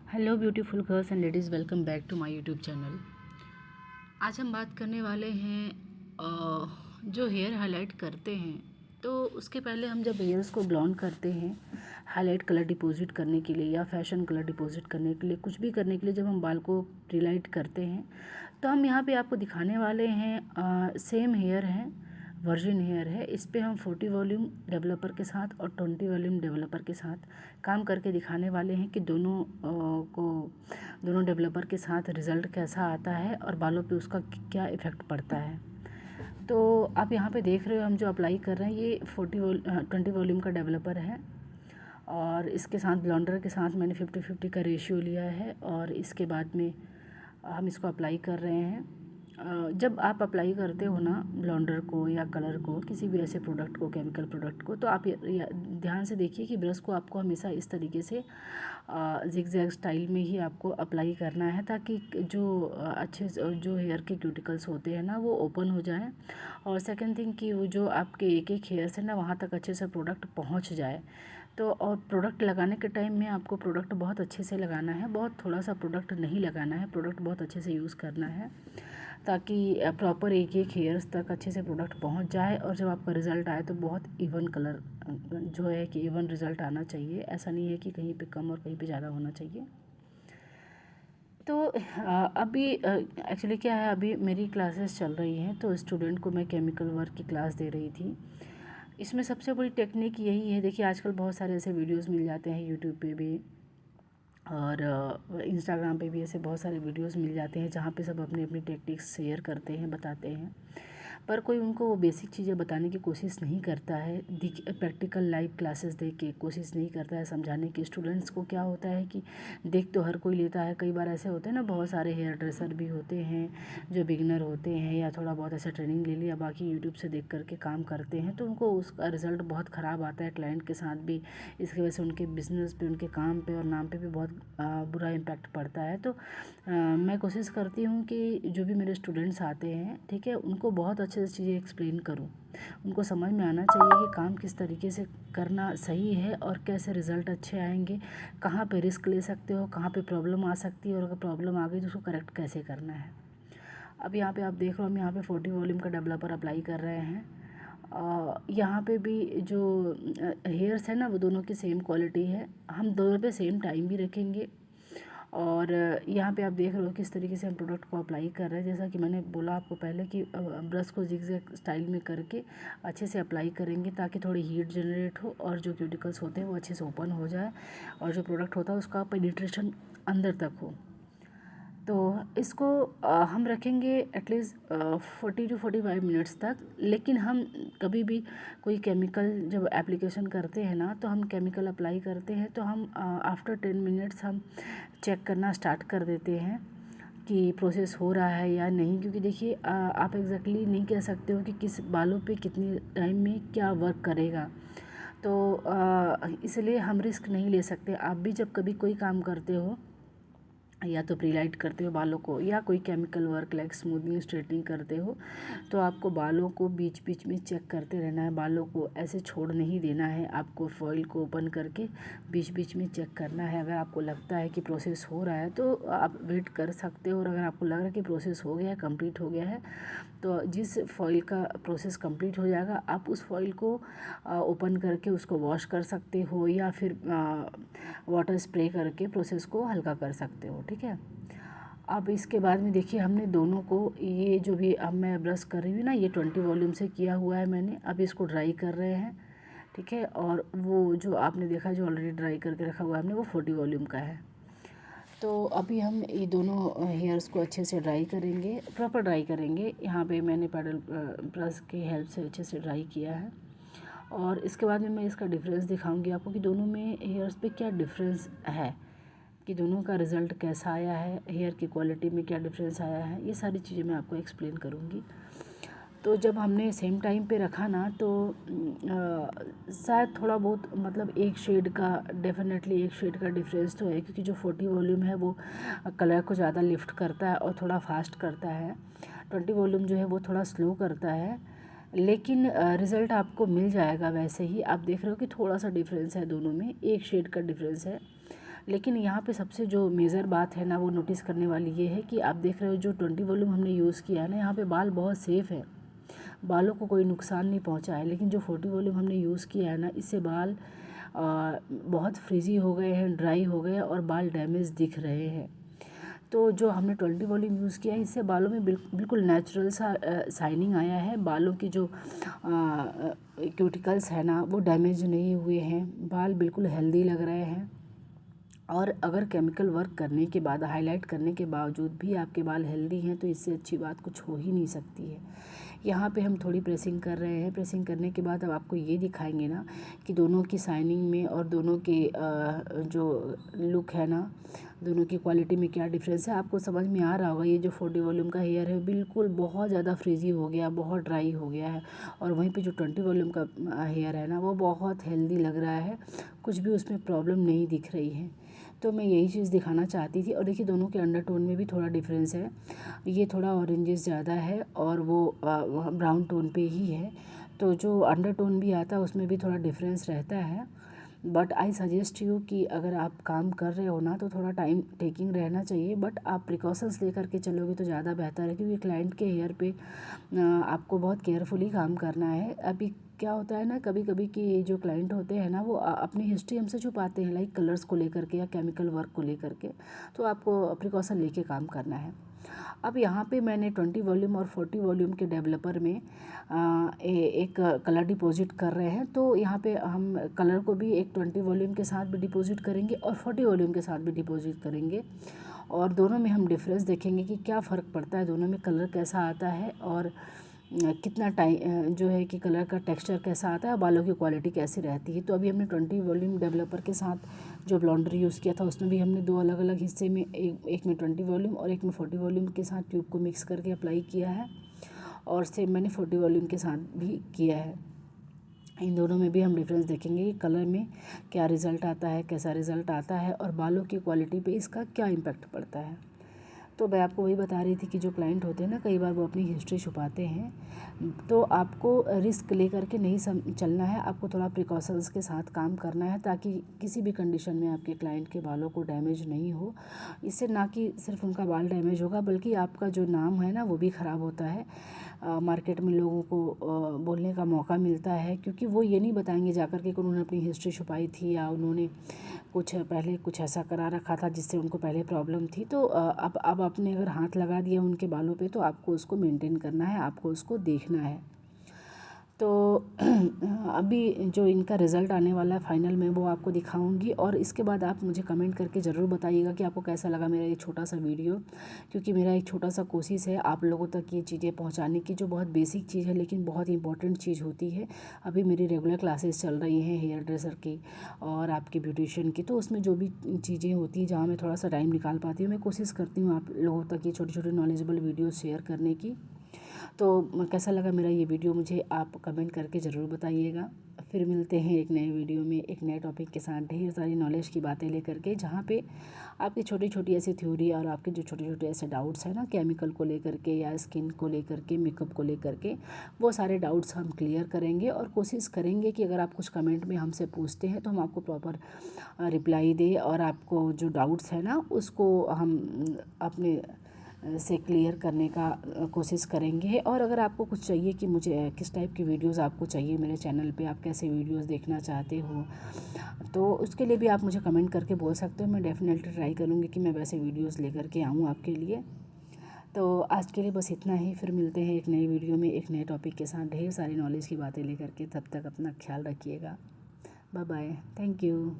Hello beautiful girls and ladies, welcome back to my YouTube channel. आज हम बात करने वाले हैं जो हेयर हाईलाइट करते हैं। तो उसके पहले हम जब हेयर्स को ब्लॉन्ड करते हैं हाईलाइट कलर डिपॉजिट करने के लिए या फैशन कलर डिपॉजिट करने के लिए, कुछ भी करने के लिए, जब हम बाल को रिलाइट करते हैं तो हम यहाँ पे आपको दिखाने वाले हैं सेम हेयर है, वर्जिन हेयर है। इस पे हम 40 वॉल्यूम डेवलपर के साथ और 20 वॉल्यूम डेवलपर के साथ काम करके दिखाने वाले हैं कि दोनों डेवलपर के साथ रिज़ल्ट कैसा आता है और बालों पे उसका क्या इफ़ेक्ट पड़ता है। तो आप यहाँ पे देख रहे हो हम जो अप्लाई कर रहे हैं ये 20 वॉल्यूम का डेवलपर है और इसके साथ ब्लॉन्डर के साथ मैंने 50-50 का रेशियो लिया है और इसके बाद में हम इसको अप्लाई कर रहे हैं। जब आप अप्लाई करते हो ना ब्लॉन्डर को या कलर को, किसी भी ऐसे प्रोडक्ट को, केमिकल प्रोडक्ट को, तो आप ध्यान से देखिए कि ब्रश को आपको हमेशा इस तरीके से जिगजैग स्टाइल में ही आपको अप्लाई करना है, ताकि जो हेयर के क्यूटिकल्स होते हैं ना वो ओपन हो जाए। और सेकंड थिंग कि वो जो आपके एक एक हेयर से ना वहाँ तक अच्छे से प्रोडक्ट पहुँच जाए। तो और प्रोडक्ट लगाने के टाइम में आपको प्रोडक्ट बहुत अच्छे से लगाना है, बहुत थोड़ा सा प्रोडक्ट नहीं लगाना है, प्रोडक्ट बहुत अच्छे से यूज़ करना है ताकि प्रॉपर एक एक हेयर्स तक अच्छे से प्रोडक्ट पहुंच जाए और जब आपका रिज़ल्ट आए तो बहुत इवन कलर जो है कि इवन रिज़ल्ट आना चाहिए। ऐसा नहीं है कि कहीं पे कम और कहीं पे ज़्यादा होना चाहिए। तो अभी एक्चुअली क्या है, अभी मेरी क्लासेस चल रही हैं तो स्टूडेंट को मैं केमिकल वर्क की क्लास दे रही थी। इसमें सबसे बड़ी टेक्निक यही है, देखिए आजकल बहुत सारे ऐसे वीडियोस मिल जाते हैं यूट्यूब पे भी और इंस्टाग्राम पे भी, ऐसे बहुत सारे वीडियोस मिल जाते हैं जहाँ पे सब अपनी अपनी टेक्निक्स शेयर करते हैं, बताते हैं, पर कोई उनको वो बेसिक चीज़ें बताने की कोशिश नहीं करता है। प्रैक्टिकल लाइव क्लासेस दे के कोशिश नहीं करता है समझाने की। स्टूडेंट्स को क्या होता है कि देख तो हर कोई लेता है, कई बार ऐसे होते हैं ना, बहुत सारे हेयर ड्रेसर भी होते हैं जो बिगिनर होते हैं या थोड़ा बहुत ऐसा ट्रेनिंग ले लिया, बाकी यूट्यूब से देख करके काम करते हैं, तो उनको उसका रिज़ल्ट बहुत ख़राब आता है क्लाइंट के साथ भी। इसकी वजह से उनके बिज़नेस पे, उनके काम पे और नाम पे भी बहुत बुरा इम्पैक्ट पड़ता है। तो मैं कोशिश करती हूँ कि जो भी मेरे स्टूडेंट्स आते हैं, ठीक है, उनको बहुत अच्छे से चीज़ें एक्सप्लेन करूँ। उनको समझ में आना चाहिए कि काम किस तरीके से करना सही है और कैसे रिज़ल्ट अच्छे आएंगे, कहाँ पे रिस्क ले सकते हो, कहाँ पे प्रॉब्लम आ सकती है और अगर प्रॉब्लम आ गई तो उसको करेक्ट कैसे करना है। अब यहाँ पे आप देख रहे हो हम यहाँ पे 40 वॉल्यूम का डेवलपर अप्लाई कर रहे हैं। यहाँ पे भी जो हेयर्स है ना वो दोनों की सेम क्वालिटी है, हम दोनों पे सेम टाइम भी रखेंगे। और यहाँ पे आप देख रहे हो किस तरीके से हम प्रोडक्ट को अप्लाई कर रहे हैं। जैसा कि मैंने बोला आपको पहले कि ब्रश को जिगजैग स्टाइल में करके अच्छे से अप्लाई करेंगे ताकि थोड़ी हीट जनरेट हो और जो क्यूटिकल्स होते हैं वो अच्छे से ओपन हो जाए और जो प्रोडक्ट होता है उसका पेनिट्रेशन अंदर तक हो। तो इसको हम रखेंगे एटलीस्ट 40 to 45 मिनट्स तक। लेकिन हम कभी भी कोई केमिकल जब एप्लीकेशन करते हैं ना, तो हम केमिकल अप्लाई करते हैं तो हम आफ्टर 10 मिनट्स हम चेक करना स्टार्ट कर देते हैं कि प्रोसेस हो रहा है या नहीं, क्योंकि देखिए आप एग्जैक्टली नहीं कह सकते हो कि किस बालों पे कितने टाइम में क्या वर्क करेगा। तो इसलिए हम रिस्क नहीं ले सकते। आप भी जब कभी कोई काम करते हो, या तो प्रीलाइट करते हो बालों को या कोई chemical work like smoothening, straightening करते हो, तो आपको बालों को बीच बीच में चेक करते रहना है। बालों को ऐसे छोड़ नहीं देना है, आपको फॉइल को ओपन करके बीच बीच में चेक करना है। अगर आपको लगता है कि प्रोसेस हो रहा है तो आप वेट कर सकते हो, और अगर आपको लग रहा है कि प्रोसेस हो गया है, कंप्लीट हो गया है, तो जिस फॉइल का प्रोसेस कंप्लीट हो जाएगा आप उस फॉइल को ओपन करके उसको वॉश कर सकते हो या फिर वाटर स्प्रे करके प्रोसेस को हल्का कर सकते हो, ठीक है। अब इसके बाद में देखिए हमने दोनों को, ये जो भी अब मैं ब्रश कर रही हूँ ना, ये 20 वॉल्यूम से किया हुआ है मैंने। अब इसको ड्राई कर रहे हैं, ठीक है, और वो जो आपने देखा जो ऑलरेडी ड्राई करके रखा हुआ है हमने, वो 40 वॉल्यूम का है। तो अभी हम ये दोनों हेयर्स को अच्छे से ड्राई करेंगे, प्रॉपर ड्राई करेंगे। यहाँ पे मैंने पैडल ब्रश की हेल्प से अच्छे से ड्राई किया है और इसके बाद में मैं इसका डिफरेंस दिखाऊंगी आपको कि दोनों में हेयर्स पे क्या डिफरेंस है, कि दोनों का रिज़ल्ट कैसा आया है, हेयर की क्वालिटी में क्या डिफरेंस आया है, ये सारी चीज़ें मैं आपको एक्सप्लेन करूँगी। तो जब हमने सेम टाइम पे रखा ना, तो शायद थोड़ा बहुत, मतलब एक शेड का, डेफिनेटली एक शेड का डिफरेंस तो है, क्योंकि जो 40 वॉल्यूम है वो कलर को ज़्यादा लिफ्ट करता है और थोड़ा फास्ट करता है। 20 वॉल्यूम जो है वो थोड़ा स्लो करता है, लेकिन रिज़ल्ट आपको मिल जाएगा वैसे ही। आप देख रहे हो कि थोड़ा सा डिफरेंस है दोनों में, एक शेड का डिफरेंस है, लेकिन यहाँ पे सबसे जो मेजर बात है ना वो नोटिस करने वाली ये है कि आप देख रहे हो जो 20 वॉल्यूम हमने यूज़ किया है ना, यहाँ पे बाल बहुत सेफ़ है, बालों को कोई नुकसान नहीं पहुँचा है। लेकिन जो 40 वॉल्यूम हमने यूज़ किया है ना, इससे बाल बहुत फ्रिजी हो गए हैं, ड्राई हो गए और बाल डैमेज दिख रहे हैं। तो जो हमने 20 वॉल्यूम यूज़ किया है, इससे बालों में बिल्कुल नेचुरल सा शाइनिंग आया है। बालों की जो क्यूटिकल्स है ना वो डैमेज नहीं हुए हैं, बाल बिल्कुल हेल्दी लग रहे हैं। और अगर केमिकल वर्क करने के बाद, हाईलाइट करने के बावजूद भी आपके बाल हेल्दी हैं तो इससे अच्छी बात कुछ हो ही नहीं सकती है। यहाँ पे हम थोड़ी प्रेसिंग कर रहे हैं। प्रेसिंग करने के बाद अब आपको ये दिखाएंगे ना कि दोनों की शाइनिंग में और दोनों के जो लुक है ना, दोनों की क्वालिटी में क्या डिफरेंस है आपको समझ में आ रहा होगा। ये जो 40 वॉल्यूम का हेयर है बिल्कुल बहुत ज़्यादा फ्रीजी हो गया, बहुत ड्राई हो गया है। और वहीं पे जो 20 वॉल्यूम का हेयर है ना वो बहुत हेल्दी लग रहा है, कुछ भी उसमें प्रॉब्लम नहीं दिख रही है। तो मैं यही चीज़ दिखाना चाहती थी। और देखिए दोनों के अंडरटोन में भी थोड़ा डिफरेंस है, ये थोड़ा ऑरेंजेस ज़्यादा है और वो ब्राउन टोन पे ही है। तो जो अंडरटोन भी आता है उसमें भी थोड़ा डिफरेंस रहता है। बट आई सजेस्ट यू कि अगर आप काम कर रहे हो ना तो थोड़ा टाइम टेकिंग रहना चाहिए, बट आप प्रिकॉशंस लेकर के चलोगे तो ज़्यादा बेहतर है, क्योंकि क्लाइंट के हेयर पे आपको बहुत केयरफुली काम करना है। अभी क्या होता है ना कभी कभी कि जो क्लाइंट होते हैं ना वो अपनी हिस्ट्री हमसे छुपाते हैं, लाइक कलर्स को लेकर के या केमिकल वर्क को लेकर के, तो आपको प्रिकॉशन लेके काम करना है। अब यहाँ पे मैंने 20 वॉल्यूम और 40 वॉल्यूम के डेवलपर में एक कलर डिपॉजिट कर रहे हैं। तो यहाँ पे हम कलर को भी एक 20 वॉल्यूम के साथ भी डिपॉजिट करेंगे और 40 वॉल्यूम के साथ भी डिपॉजिट करेंगे, और दोनों में हम डिफरेंस देखेंगे कि क्या फ़र्क पड़ता है, दोनों में कलर कैसा आता है और कितना टाइम जो है कि कलर का टेक्सचर कैसा आता है, बालों की क्वालिटी कैसी रहती है। तो अभी हमने 20 वॉल्यूम डेवलपर के साथ जो ब्लॉन्डर यूज़ किया था उसमें भी हमने दो अलग अलग हिस्से में, एक में 20 वॉल्यूम और एक में 40 वॉल्यूम के साथ ट्यूब को मिक्स करके अप्लाई किया है, और सेम मैंने 40 वॉल्यूम के साथ भी किया है। इन दोनों में भी हम डिफरेंस देखेंगे कि कलर में क्या रिज़ल्ट आता है, कैसा रिज़ल्ट आता है और बालों की क्वालिटी पे इसका क्या इम्पैक्ट पड़ता है। तो मैं आपको वही बता रही थी कि जो क्लाइंट होते हैं ना कई बार वो अपनी हिस्ट्री छुपाते हैं, तो आपको रिस्क लेकर के नहीं चलना है, आपको थोड़ा प्रिकॉशंस के साथ काम करना है ताकि किसी भी कंडीशन में आपके क्लाइंट के बालों को डैमेज नहीं हो। इससे ना कि सिर्फ उनका बाल डैमेज होगा बल्कि आपका जो नाम है ना वो भी ख़राब होता है, मार्केट में लोगों को बोलने का मौका मिलता है, क्योंकि वो ये नहीं बताएंगे जाकर के कि उन्होंने अपनी हिस्ट्री छुपाई थी या उन्होंने कुछ पहले कुछ ऐसा करा रखा था जिससे उनको पहले प्रॉब्लम थी। तो अब आपने अगर हाथ लगा दिया उनके बालों पे तो आपको उसको मेंटेन करना है, आपको उसको देखना है। तो अभी जो इनका रिज़ल्ट आने वाला है फाइनल में वो आपको दिखाऊंगी, और इसके बाद आप मुझे कमेंट करके ज़रूर बताइएगा कि आपको कैसा लगा मेरा ये छोटा सा वीडियो, क्योंकि मेरा एक छोटा सा कोशिश है आप लोगों तक ये चीज़ें पहुंचाने की, जो बहुत बेसिक चीज़ है लेकिन बहुत इंपॉर्टेंट चीज़ होती है। अभी मेरी रेगुलर क्लासेस चल रही हैं हेयर ड्रेसर की और आपकी ब्यूटिशियन की, तो उसमें जो भी चीज़ें होती हैं जहाँ मैं थोड़ा सा टाइम निकाल पाती हूँ मैं कोशिश करती हूँ आप लोगों तक ये छोटी छोटी नॉलेजेबल वीडियो शेयर करने की। तो कैसा लगा मेरा ये वीडियो मुझे आप कमेंट करके ज़रूर बताइएगा। फिर मिलते हैं एक नए वीडियो में एक नए टॉपिक के साथ, ढेर सारी नॉलेज की बातें लेकर के, जहाँ पे आपकी छोटी छोटी ऐसी थ्योरी और आपके जो छोटे छोटे ऐसे डाउट्स हैं ना केमिकल को लेकर के या स्किन को लेकर के, मेकअप को लेकर के, वो सारे डाउट्स हम क्लियर करेंगे और कोशिश करेंगे कि अगर आप कुछ कमेंट में हमसे पूछते हैं तो हम आपको प्रॉपर रिप्लाई दें और आपको जो डाउट्स है ना उसको हम अपने से क्लियर करने का कोशिश करेंगे। और अगर आपको कुछ चाहिए कि मुझे किस टाइप की वीडियोस आपको चाहिए मेरे चैनल पे, आप कैसे वीडियोस देखना चाहते हो, तो उसके लिए भी आप मुझे कमेंट करके बोल सकते हो। मैं डेफिनेटली ट्राई करूँगी कि मैं वैसे वीडियोस लेकर के आऊँ आपके लिए। तो आज के लिए बस इतना ही, फिर मिलते हैं एक नई वीडियो में एक नए टॉपिक के साथ, ढेर सारी नॉलेज की बातें लेकर के। तब तक अपना ख्याल रखिएगा। Bye bye, thank you.